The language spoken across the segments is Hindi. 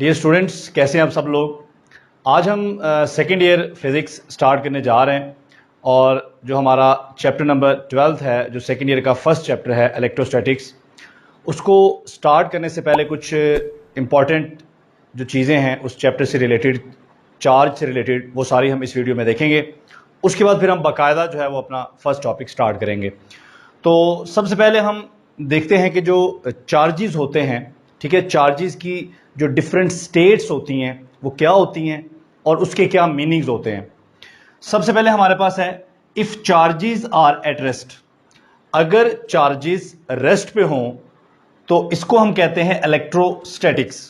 डियर स्टूडेंट्स, कैसे हैं आप सब लोग। आज हम सेकेंड ईयर फिज़िक्स स्टार्ट करने जा रहे हैं और जो हमारा चैप्टर नंबर 12 है, जो सेकेंड ईयर का फर्स्ट चैप्टर है इलेक्ट्रोस्टैटिक्स, उसको स्टार्ट करने से पहले कुछ इम्पॉर्टेंट जो चीज़ें हैं उस चैप्टर से रिलेटेड, चार्ज से रिलेटेड, वो सारी हम इस वीडियो में देखेंगे। उसके बाद फिर हम बाकायदा जो है वो अपना फर्स्ट टॉपिक स्टार्ट करेंगे। तो सबसे पहले हम देखते हैं कि जो चार्जेस होते हैं, ठीक है, चार्जेस की जो डिफरेंट स्टेट्स होती हैं वो क्या होती हैं और उसके क्या मीनिंग्स होते हैं। सबसे पहले हमारे पास है if charges are at rest. अगर चार्जेस रेस्ट पे हों तो इसको हम कहते हैं इलेक्ट्रोस्टैटिक्स,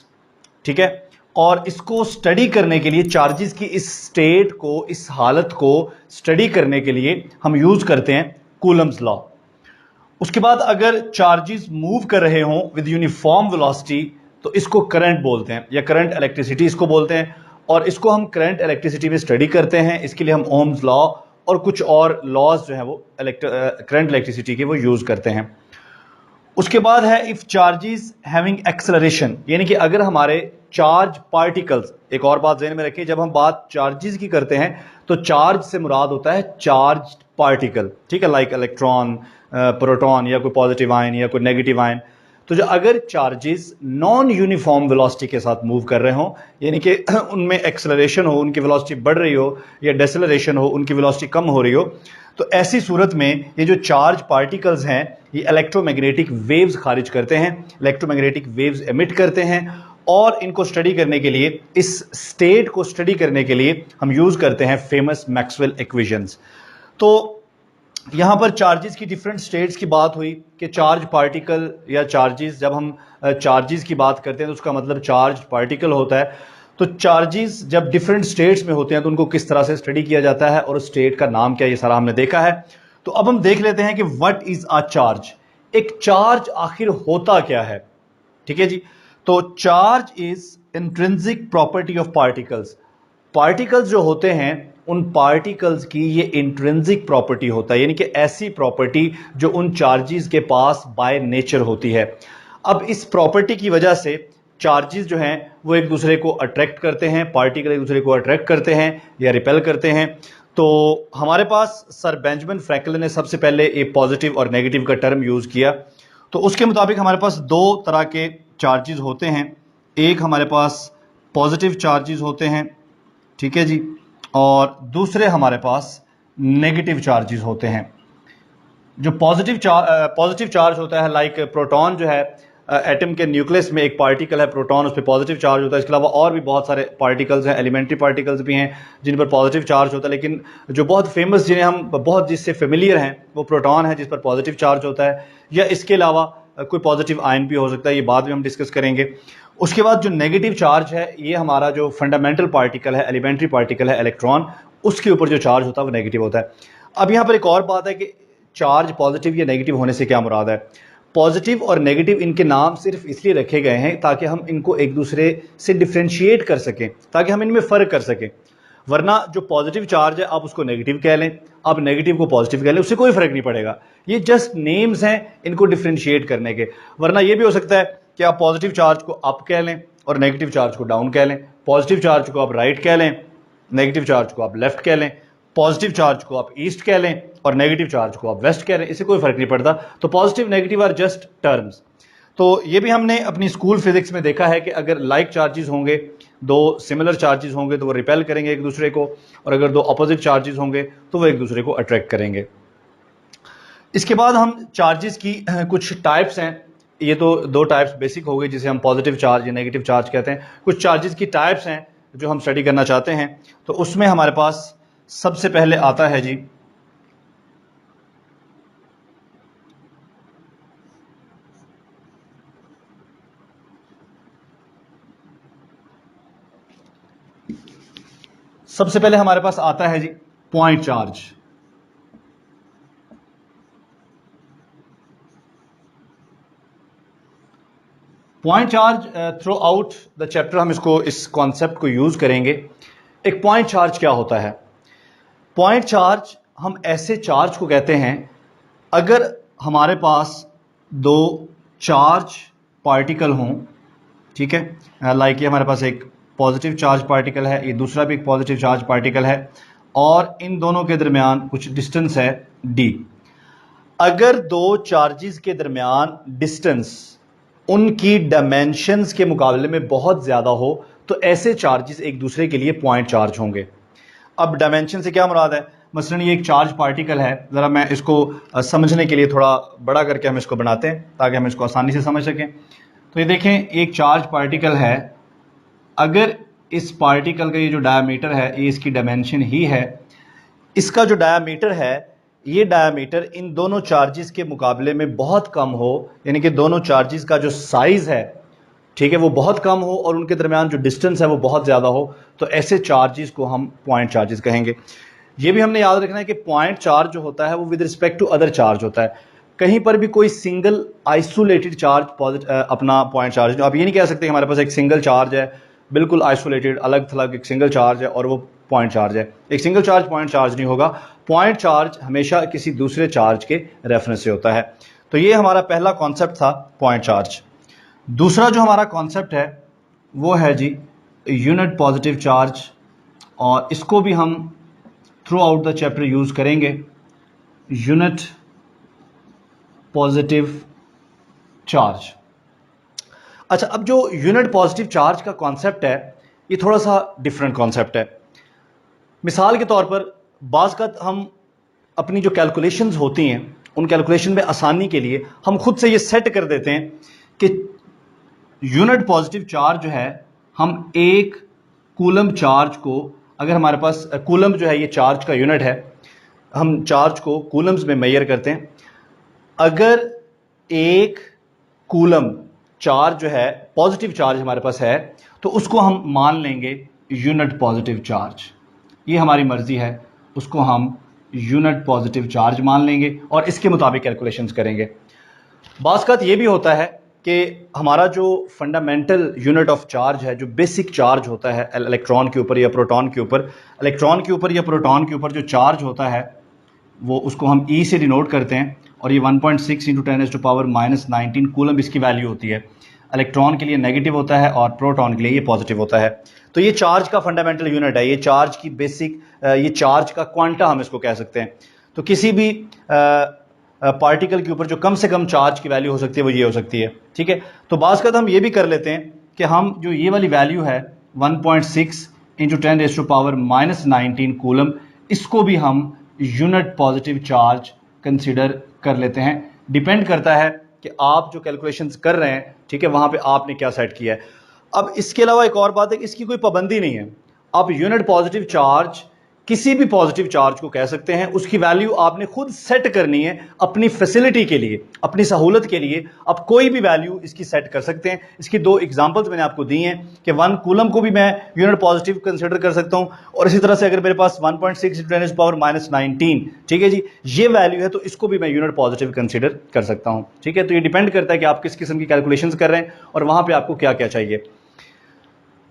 ठीक है। और इसको स्टडी करने के लिए, चार्जेस की इस स्टेट को, इस हालत को स्टडी करने के लिए हम यूज करते हैं कूलम्स लॉ। उसके बाद अगर चार्जेस मूव कर रहे हों विद यूनिफॉर्म वेलोसिटी तो इसको करंट बोलते हैं या करंट इलेक्ट्रिसिटी इसको बोलते हैं, और इसको हम करंट इलेक्ट्रिसिटी में स्टडी करते हैं। इसके लिए हम ओम्स लॉ और कुछ और लॉज जो है वो करंट इलेक्ट्रिसिटी के वो यूज करते हैं। उसके बाद है इफ चार्जेस हैविंग एक्सेलरेशन, यानी कि अगर हमारे चार्ज पार्टिकल्स, एक और बात ज़हन में रखिए, जब हम बात चार्जेस की करते हैं तो चार्ज से मुराद होता है चार्ज पार्टिकल, ठीक है, लाइक इलेक्ट्रॉन, प्रोटॉन या कोई पॉजिटिव आयन या कोई नेगेटिव आयन। तो जो अगर चार्जेस नॉन यूनिफॉर्म वेलोसिटी के साथ मूव कर रहे हों, यानी कि उनमें एक्सेलरेशन हो, उनकी वेलोसिटी बढ़ रही हो, या डेसेलरेशन हो, उनकी वेलोसिटी कम हो रही हो, तो ऐसी सूरत में ये जो चार्ज पार्टिकल्स हैं ये इलेक्ट्रोमैग्नेटिक वेव्स खारिज करते हैं, इलेक्ट्रोमैग्नेटिक वेव्स एमिट करते हैं। और इनको स्टडी करने के लिए, इस स्टेट को स्टडी करने के लिए हम यूज करते हैं फेमस मैक्सवेल इक्वेशंस। तो यहाँ पर चार्जेस की डिफरेंट स्टेट्स की बात हुई कि चार्ज पार्टिकल या चार्जेस, जब हम चार्जेस की बात करते हैं तो उसका मतलब चार्ज पार्टिकल होता है। तो चार्जेस जब डिफरेंट स्टेट्स में होते हैं तो उनको किस तरह से स्टडी किया जाता है और उस स्टेट का नाम क्या, ये सारा हमने देखा है। तो अब हम देख लेते हैं कि व्हाट इज अ चार्ज। एक चार्ज आखिर होता क्या है, ठीक है जी। तो charge is intrinsic property of particles. Particles जो होते हैं उन पार्टिकल्स की ये इंट्रिंसिक प्रॉपर्टी होता है, यानी कि ऐसी प्रॉपर्टी जो उन चार्जेस के पास बाय नेचर होती है। अब इस प्रॉपर्टी की वजह से चार्जेस जो हैं वो एक दूसरे को अट्रैक्ट करते हैं, पार्टिकल एक दूसरे को अट्रैक्ट करते हैं या रिपेल करते हैं। तो हमारे पास सर बेंजामिन फ्रैंकलिन ने सबसे पहले एक पॉजिटिव और नेगेटिव का टर्म यूज किया। तो उसके मुताबिक हमारे पास दो तरह के चार्जेस होते हैं। एक हमारे पास पॉजिटिव चार्जेस होते हैं, ठीक है जी, और दूसरे हमारे पास नेगेटिव चार्जेस होते हैं। जो पॉजिटिव चार्ज होता है, लाइक प्रोटॉन जो है, एटम के न्यूक्लियस में एक पार्टिकल है प्रोटॉन, उस पर पॉजिटिव चार्ज होता है। इसके अलावा और भी बहुत सारे पार्टिकल्स हैं, एलिमेंट्री पार्टिकल्स भी हैं जिन पर पॉजिटिव चार्ज होता है, लेकिन जो बहुत फेमस, जिन्हें हम बहुत जिससे फेमिलियर हैं, वो प्रोटॉन है जिस पर पॉजिटिव चार्ज होता है। या इसके अलावा कोई पॉजिटिव आयन भी हो सकता है, ये बाद में हम डिस्कस करेंगे। उसके बाद जो नेगेटिव चार्ज है, ये हमारा जो फंडामेंटल पार्टिकल है, एलिमेंट्री पार्टिकल है इलेक्ट्रॉन, उसके ऊपर जो चार्ज होता है वो नेगेटिव होता है। अब यहाँ पर एक और बात है कि चार्ज पॉजिटिव या नेगेटिव होने से क्या मुराद है। पॉजिटिव और नेगेटिव, इनके नाम सिर्फ इसलिए रखे गए हैं ताकि हम इनको एक दूसरे से डिफ्रेंशिएट कर सकें, ताकि हम इनमें फ़र्क कर सकें। वरना जो पॉजिटिव चार्ज है आप उसको नेगेटिव कह लें, आप नेगेटिव को पॉजिटिव कह लें, उससे कोई फ़र्क नहीं पड़ेगा। ये जस्ट नेम्स हैं इनको डिफ्रेंशिएट करने के। वरना ये भी हो सकता है कि आप पॉजिटिव चार्ज को अप कह लें और नेगेटिव चार्ज को डाउन कह लें, पॉजिटिव चार्ज को आप राइट कह लें, नेगेटिव चार्ज को आप लेफ्ट कह लें, पॉजिटिव चार्ज को आप ईस्ट कह लें और नेगेटिव चार्ज को आप वेस्ट कह लें, इससे कोई फर्क नहीं पड़ता। तो positive negative are just terms. तो ये भी हमने अपनी स्कूल फिजिक्स में देखा है कि अगर लाइक चार्जेस होंगे, दो सिमिलर चार्जेस होंगे तो वो रिपेल करेंगे एक दूसरे को, और अगर दो अपोजिट चार्जेस होंगे तो वो एक दूसरे को अट्रैक्ट करेंगे। इसके बाद हम चार्जेस की कुछ टाइप्स हैं। ये तो दो टाइप्स बेसिक हो गई जिसे हम पॉजिटिव चार्ज या नेगेटिव चार्ज कहते हैं। कुछ चार्जेस की टाइप्स हैं जो हम स्टडी करना चाहते हैं। तो उसमें हमारे पास सबसे पहले आता है जी सबसे पहले हमारे पास आता है जी point charge. Point charge throughout the chapter हम इसको, इस कॉन्सेप्ट को यूज करेंगे। एक पॉइंट चार्ज क्या होता है? पॉइंट चार्ज हम ऐसे चार्ज को कहते हैं अगर हमारे पास दो चार्ज पार्टिकल हों ठीक है। लाइक ये हमारे पास एक पॉजिटिव चार्ज पार्टिकल है, ये दूसरा भी एक पॉजिटिव चार्ज पार्टिकल है, और इन दोनों के दरमियान कुछ डिस्टेंस है d। अगर दो चार्जेस के दरमियान डिस्टेंस उनकी डायमेंशंस के मुकाबले में बहुत ज़्यादा हो तो ऐसे चार्जेस एक दूसरे के लिए पॉइंट चार्ज होंगे। अब डायमेंशन से क्या मुराद है? मसलन ये एक चार्ज पार्टिकल है, ज़रा मैं इसको समझने के लिए थोड़ा बड़ा करके हम इसको बनाते हैं ताकि हम इसको आसानी से समझ सकें। तो ये देखें, एक चार्ज पार्टिकल है, अगर इस पार्टिकल का ये जो डायमीटर है ये इसकी डायमेंशन ही है, इसका जो डायमीटर है ये डायमीटर इन दोनों चार्जेस के मुकाबले में बहुत कम हो, यानी कि दोनों चार्जेस का जो साइज है, ठीक है, वो बहुत कम हो और उनके दरमियान जो डिस्टेंस है वो बहुत ज़्यादा हो, तो ऐसे चार्जेस को हम पॉइंट चार्जेस कहेंगे। ये भी हमने याद रखना है कि पॉइंट चार्ज जो होता है वो with respect to other charge होता है। कहीं पर भी कोई सिंगल आइसोलेटेड चार्ज अपना पॉइंट चार्ज, आप ये नहीं कह सकते हमारे पास एक सिंगल चार्ज है, बिल्कुल आइसोलेटेड अलग थलग एक सिंगल चार्ज है और वो पॉइंट चार्ज है। एक सिंगल चार्ज पॉइंट चार्ज नहीं होगा, पॉइंट चार्ज हमेशा किसी दूसरे चार्ज के रेफरेंस से होता है। तो ये हमारा पहला कॉन्सेप्ट था, पॉइंट चार्ज। दूसरा जो हमारा कॉन्सेप्ट है वो है जी यूनिट पॉजिटिव चार्ज, और इसको भी हम throughout the chapter use करेंगे। Unit positive charge. अच्छा, अब जो यूनिट पॉजिटिव चार्ज का कॉन्सेप्ट है ये थोड़ा सा डिफरेंट कॉन्सेप्ट है। मिसाल के तौर पर बाज़ का हम अपनी जो कैलकुलेशंस होती हैं उन कैलकुलेशन में आसानी के लिए हम खुद से ये सेट कर देते हैं कि यूनिट पॉजिटिव चार्ज जो है, हम एक कूलम चार्ज को, अगर हमारे पास कूलम जो है ये चार्ज का यूनिट है, हम चार्ज को कूलम्स में मेजर करते हैं। अगर एक कूलम चार्ज जो है पॉजिटिव चार्ज हमारे पास है तो उसको हम मान लेंगे यूनिट पॉजिटिव चार्ज। ये हमारी मर्जी है, उसको हम यूनिट पॉजिटिव चार्ज मान लेंगे और इसके मुताबिक कैलकुलेशंस करेंगे। बाज़ ये भी होता है कि हमारा जो फंडामेंटल यूनिट ऑफ चार्ज है, जो बेसिक चार्ज होता है इलेक्ट्रॉन के ऊपर या प्रोटॉन के ऊपर, इलेक्ट्रॉन के ऊपर या प्रोटॉन के ऊपर जो चार्ज होता है वो उसको हम ई से डिनोट करते हैं, और ये 1.6 × 10⁻⁻19 कूलम इसकी वैल्यू होती है। इलेक्ट्रॉन के लिए नेगेटिव होता है और प्रोटॉन के लिए ये पॉजिटिव होता है। तो ये चार्ज का फंडामेंटल यूनिट है, ये चार्ज की बेसिक, ये चार्ज का क्वांटा हम इसको कह सकते हैं। तो किसी भी पार्टिकल के ऊपर जो कम से कम चार्ज की वैल्यू हो सकती है वो ये हो सकती है, ठीक है। तो बाज़ का हम ये भी कर लेते हैं कि हम जो ये वाली वैल्यू है 1.6 × 10⁻⁻19 कूलम, इसको भी हम यूनिट पॉजिटिव चार्ज कंसिडर कर लेते हैं। डिपेंड करता है कि आप जो कैलकुलेशंस कर रहे हैं, ठीक है, वहाँ पे आपने क्या सेट किया है। अब इसके अलावा एक और बात है कि इसकी कोई पाबंदी नहीं है, आप यूनिट पॉजिटिव चार्ज किसी भी पॉजिटिव चार्ज को कह सकते हैं, उसकी वैल्यू आपने खुद सेट करनी है अपनी फैसिलिटी के लिए, अपनी सहूलत के लिए। आप कोई भी वैल्यू इसकी सेट कर सकते हैं। इसकी दो एग्जांपल्स मैंने आपको दी हैं कि 1 कूलम को भी मैं यूनिट पॉजिटिव कंसीडर कर सकता हूं, और इसी तरह से अगर मेरे पास 1.6 × 10⁻⁻19, ठीक है जी, ये वैल्यू है तो इसको भी मैं यूनिट पॉजिटिव कंसीडर कर सकता हूं, ठीक है। तो ये डिपेंड करता है कि आप किस किस्म की कैलकुलेशंस कर रहे हैं और वहां पर आपको क्या क्या चाहिए।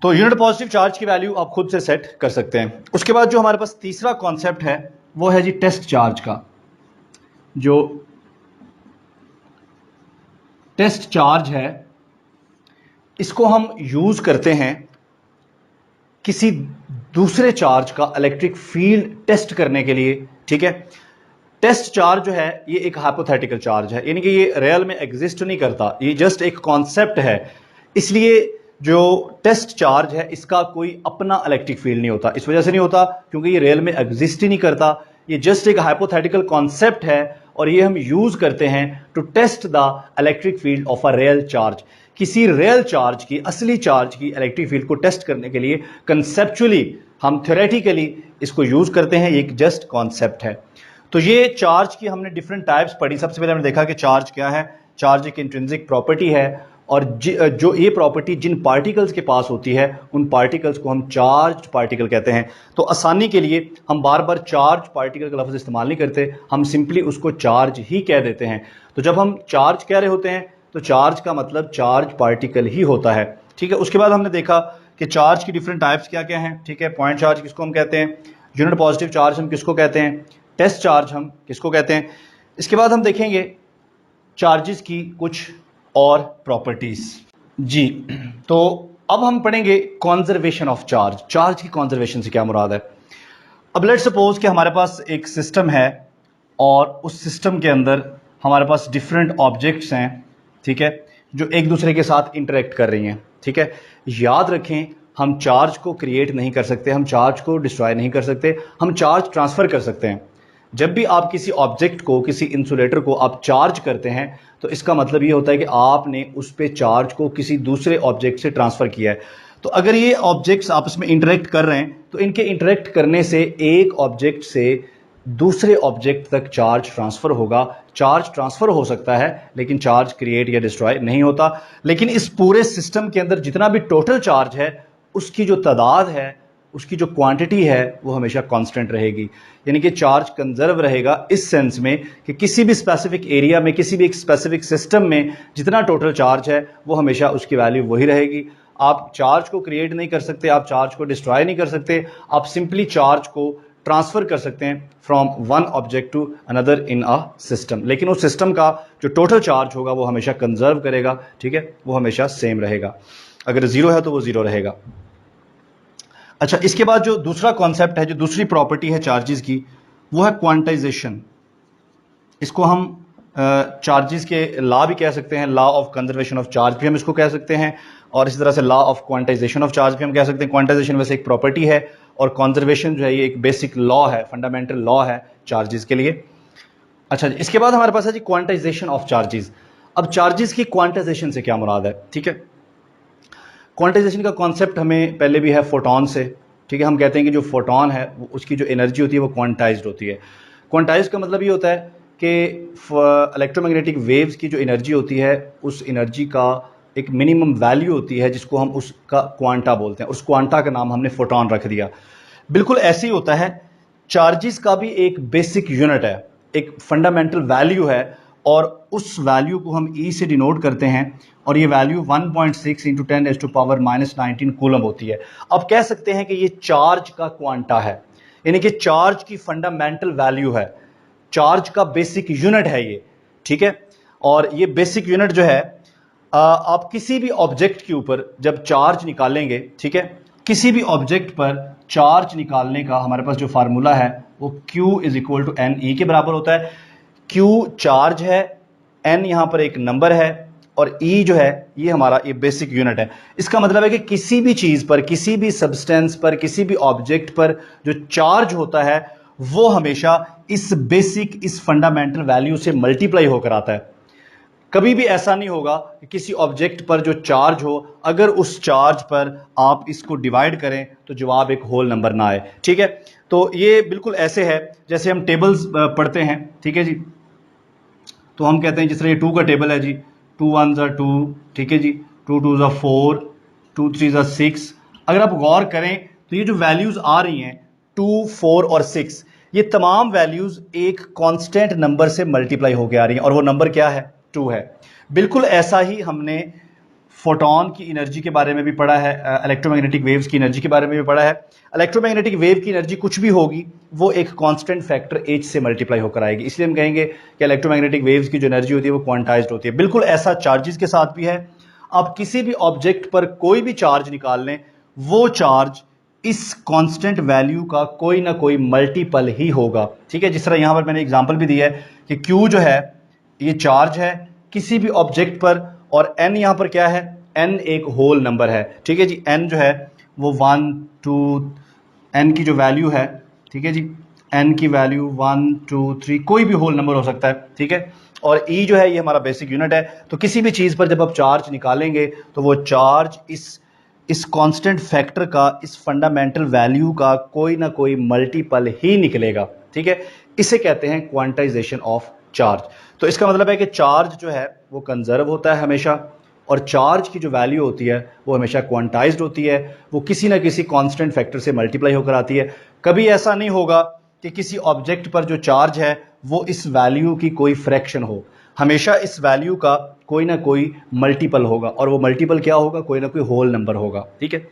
तो यूनिट पॉजिटिव चार्ज की वैल्यू आप खुद से सेट कर सकते हैं। उसके बाद जो हमारे पास तीसरा कॉन्सेप्ट है वो है जी टेस्ट चार्ज का। जो टेस्ट चार्ज है इसको हम यूज करते हैं किसी दूसरे चार्ज का इलेक्ट्रिक फील्ड टेस्ट करने के लिए, ठीक है। टेस्ट चार्ज जो है ये एक हाइपोथेटिकल चार्ज है, यानी कि ये रियल में एग्जिस्ट नहीं करता, ये जस्ट एक कॉन्सेप्ट है। इसलिए जो टेस्ट चार्ज है इसका कोई अपना इलेक्ट्रिक फील्ड नहीं होता। इस वजह से नहीं होता क्योंकि ये रियल में एग्जिस्ट ही नहीं करता, ये जस्ट एक हाइपोथेटिकल कॉन्सेप्ट है और ये हम यूज करते हैं to test the electric field of a real charge. किसी रियल चार्ज की, असली चार्ज की इलेक्ट्रिक फील्ड को टेस्ट करने के लिए कंसेप्चुअली हम थ्योरेटिकली इसको यूज करते हैं, ये एक जस्ट कॉन्सेप्ट है। तो ये चार्ज की हमने डिफरेंट टाइप्स पढ़ी। सबसे पहले हमने देखा कि चार्ज क्या है। चार्ज एक इंट्रिंसिक प्रॉपर्टी है और जो ये प्रॉपर्टी जिन पार्टिकल्स के पास होती है उन पार्टिकल्स को हम चार्ज पार्टिकल कहते हैं। तो आसानी के लिए हम बार बार चार्ज पार्टिकल का लफ्ज़ इस्तेमाल नहीं करते, हम सिंपली उसको चार्ज ही कह देते हैं। तो जब हम चार्ज कह रहे होते हैं तो चार्ज का मतलब चार्ज पार्टिकल ही होता है, ठीक है। उसके बाद हमने देखा कि चार्ज की डिफरेंट टाइप्स क्या क्या हैं, ठीक है। पॉइंट चार्ज किसको हम कहते हैं, यूनिट पॉजिटिव चार्ज हम किसको कहते हैं, टेस्ट चार्ज हम किसको कहते हैं। इसके बाद हम देखेंगे चार्जेस की कुछ और प्रॉपर्टीज। जी, तो अब हम पढ़ेंगे कॉन्जर्वेशन ऑफ चार्ज। चार्ज की कॉन्जर्वेशन से क्या मुराद है। अब लेट्स सपोज कि हमारे पास एक सिस्टम है और उस सिस्टम के अंदर हमारे पास डिफरेंट ऑब्जेक्ट्स हैं, ठीक है, जो एक दूसरे के साथ इंटरेक्ट कर रही हैं, ठीक है। याद रखें, हम चार्ज को क्रिएट नहीं कर सकते, हम चार्ज को डिस्ट्रॉय नहीं कर सकते, हम चार्ज ट्रांसफ़र कर सकते हैं। जब भी आप किसी ऑब्जेक्ट को, किसी इंसुलेटर को आप चार्ज करते हैं, तो इसका मतलब ये होता है कि आपने उस पे चार्ज को किसी दूसरे ऑब्जेक्ट से ट्रांसफ़र किया है। तो अगर ये ऑब्जेक्ट्स आपस में इंटरेक्ट कर रहे हैं, तो इनके इंटरेक्ट करने से एक ऑब्जेक्ट से दूसरे ऑब्जेक्ट तक चार्ज ट्रांसफ़र होगा। चार्ज ट्रांसफ़र हो सकता है, लेकिन चार्ज क्रिएट या डिस्ट्रॉय नहीं होता। लेकिन इस पूरे सिस्टम के अंदर जितना भी टोटल चार्ज है, उसकी जो तादाद है, उसकी जो क्वांटिटी है, वो हमेशा कांस्टेंट रहेगी। यानी कि चार्ज कंजर्व रहेगा इस सेंस में कि किसी भी स्पेसिफिक एरिया में, किसी भी एक स्पेसिफिक सिस्टम में जितना टोटल चार्ज है, वो हमेशा उसकी वैल्यू वही रहेगी। आप चार्ज को क्रिएट नहीं कर सकते, आप चार्ज को डिस्ट्रॉय नहीं कर सकते, आप सिंपली चार्ज को ट्रांसफ़र कर सकते हैं from one object to another in a system. लेकिन उस सिस्टम का जो टोटल चार्ज होगा वो हमेशा कंजर्व करेगा, ठीक है, वो हमेशा सेम रहेगा। अगर ज़ीरो है तो वो ज़ीरो रहेगा। अच्छा, इसके बाद जो दूसरा कॉन्सेप्ट है, जो दूसरी प्रॉपर्टी है चार्जेस की, वो है क्वांटाइजेशन। इसको हम चार्जेस के लॉ भी कह सकते हैं, law of conservation of charge भी हम इसको कह सकते हैं, और इसी तरह से law of quantization of charge भी हम कह सकते हैं। क्वांटाइजेशन वैसे एक प्रॉपर्टी है और कंजर्वेशन जो है ये एक बेसिक लॉ है, फंडामेंटल लॉ है चार्जेस के लिए। अच्छा, इसके बाद हमारे पास है जी क्वांटाइजेशन ऑफ चार्जेस। अब चार्जेस की क्वांटाइजेशन से क्या मुराद है, ठीक है। क्वांटाइजेशन का कॉन्सेप्ट हमें पहले भी है फोटॉन से, ठीक है। हम कहते हैं कि जो फोटॉन है उसकी जो एनर्जी होती है वो क्वांटाइज्ड होती है। क्वांटाइज का मतलब ये होता है कि इलेक्ट्रोमैग्नेटिक वेव्स की जो एनर्जी होती है, उस एनर्जी का एक मिनिमम वैल्यू होती है जिसको हम उसका क्वांटा बोलते हैं। उस क्वांटा का नाम हमने फोटॉन रख दिया। बिल्कुल ऐसे ही होता है, चार्जेस का भी एक बेसिक यूनिट है, एक फंडामेंटल वैल्यू है, और उस वैल्यू को हम ई से डिनोट करते हैं, और ये वैल्यू 1.6 इंटू 10⁻⁻19 कूलम होती है। अब कह सकते हैं कि ये चार्ज का क्वांटा है, यानी कि चार्ज की फंडामेंटल वैल्यू है, चार्ज का बेसिक यूनिट है ये, ठीक है। और ये बेसिक यूनिट जो है, आप किसी भी ऑब्जेक्ट के ऊपर जब चार्ज निकालेंगे, ठीक है, किसी भी ऑब्जेक्ट पर चार्ज निकालने का हमारे पास जो फार्मूला है वो Q is equal to n e के बराबर होता है। Q चार्ज है, n यहां पर एक नंबर है, और E जो है ये हमारा ये बेसिक यूनिट है। इसका मतलब है कि किसी भी चीज पर, किसी भी सब्सटेंस पर, किसी भी ऑब्जेक्ट पर जो चार्ज होता है वो हमेशा इस बेसिक, इस फंडामेंटल वैल्यू से मल्टीप्लाई होकर आता है। कभी भी ऐसा नहीं होगा कि किसी ऑब्जेक्ट पर जो चार्ज हो, अगर उस चार्ज पर आप इसको डिवाइड करें तो जवाब एक होल नंबर ना आए, ठीक है। तो ये बिल्कुल ऐसे है जैसे हम टेबल्स पढ़ते हैं, ठीक है जी। तो हम कहते हैं जिस तरह ये 2 का टेबल है जी, 2 1 ज़ा 2, ठीक है जी, 2 2 ज़ा 4, 2 3 ज़ा 6। अगर आप गौर करें तो ये जो वैल्यूज आ रही हैं 2 4 और 6, ये तमाम वैल्यूज एक कांस्टेंट नंबर से मल्टीप्लाई होकर आ रही हैं, और वो नंबर क्या है, 2 है। बिल्कुल ऐसा ही हमने फोटॉन की एनर्जी के बारे में भी पढ़ा है, इलेक्ट्रोमैग्नेटिक वेव्स की एनर्जी के बारे में भी पढ़ा है। इलेक्ट्रोमैग्नेटिक वेव की एनर्जी कुछ भी होगी वो एक कांस्टेंट फैक्टर h से मल्टीप्लाई होकर आएगी, इसलिए हम कहेंगे कि इलेक्ट्रोमैग्नेटिक वेव्स की जो एनर्जी होती है वो क्वांटाइज्ड होती है। बिल्कुल ऐसा चार्जेस के साथ भी है। आप किसी भी ऑब्जेक्ट पर कोई भी चार्ज निकाल लें, वो चार्ज इस कांस्टेंट वैल्यू का कोई ना कोई मल्टीपल ही होगा, ठीक है। जिस तरह यहां पर मैंने एग्जांपल भी दिया है कि Q जो है ये चार्ज है किसी भी ऑब्जेक्ट पर, और n यहां पर क्या है, n एक होल नंबर है, ठीक है जी। n जो है वो 1 2, n की जो वैल्यू है, ठीक है जी, n की वैल्यू 1 2 3 कोई भी होल नंबर हो सकता है, ठीक है। और E जो है ये हमारा बेसिक यूनिट है। तो किसी भी चीज पर जब आप चार्ज निकालेंगे तो वो चार्ज इस कांस्टेंट फैक्टर का, इस फंडामेंटल वैल्यू का कोई ना कोई मल्टीपल ही निकलेगा, ठीक है। इसे कहते हैं क्वांटाइजेशन ऑफ चार्ज। तो इसका मतलब है कि चार्ज जो है वो कंजर्व होता है हमेशा, और चार्ज की जो वैल्यू होती है वो हमेशा क्वांटाइज्ड होती है, वो किसी ना किसी कांस्टेंट फैक्टर से मल्टीप्लाई होकर आती है। कभी ऐसा नहीं होगा कि किसी ऑब्जेक्ट पर जो चार्ज है वो इस वैल्यू की कोई फ्रैक्शन हो, हमेशा इस वैल्यू का कोई ना कोई मल्टीपल होगा, और वो मल्टीपल क्या होगा, कोई ना कोई होल नंबर होगा, ठीक है।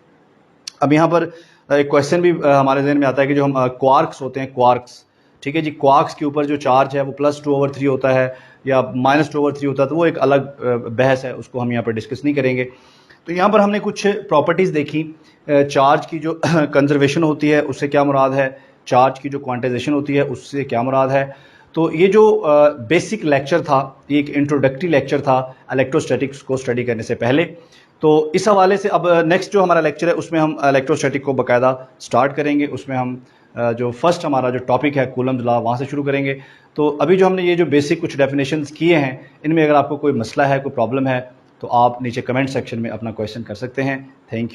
अब यहाँ पर एक क्वेश्चन भी हमारे जहन में आता है कि जो हम क्वार्क्स होते हैं, क्वार्क्स, ठीक है जी। क्वार्क्स के ऊपर जो चार्ज है वो +2/3 होता है या -2/3 होता है, तो वो एक अलग बहस है, उसको हम यहाँ पर डिस्कस नहीं करेंगे। तो यहाँ पर हमने कुछ प्रॉपर्टीज़ देखी। चार्ज की जो कंजर्वेशन होती है उससे क्या मुराद है, चार्ज की जो क्वांटाइजेशन होती है उससे क्या मुराद है। तो ये जो बेसिक लेक्चर था, ये एक इंट्रोडक्टरी लेक्चर था इलेक्ट्रोस्टैटिक्स को स्टडी करने से पहले। तो इस हवाले से अब नेक्स्ट जो हमारा लेक्चर है उसमें हम इलेक्ट्रोस्टैटिक को बाकायदा स्टार्ट करेंगे। उसमें हम जो फर्स्ट हमारा जो टॉपिक है कूलम्स लॉ, वहाँ से शुरू करेंगे। तो अभी जो हमने ये जो बेसिक कुछ डेफिनेशंस किए हैं, इनमें अगर आपको कोई मसला है, कोई प्रॉब्लम है, तो आप नीचे कमेंट सेक्शन में अपना क्वेश्चन कर सकते हैं। Thank you.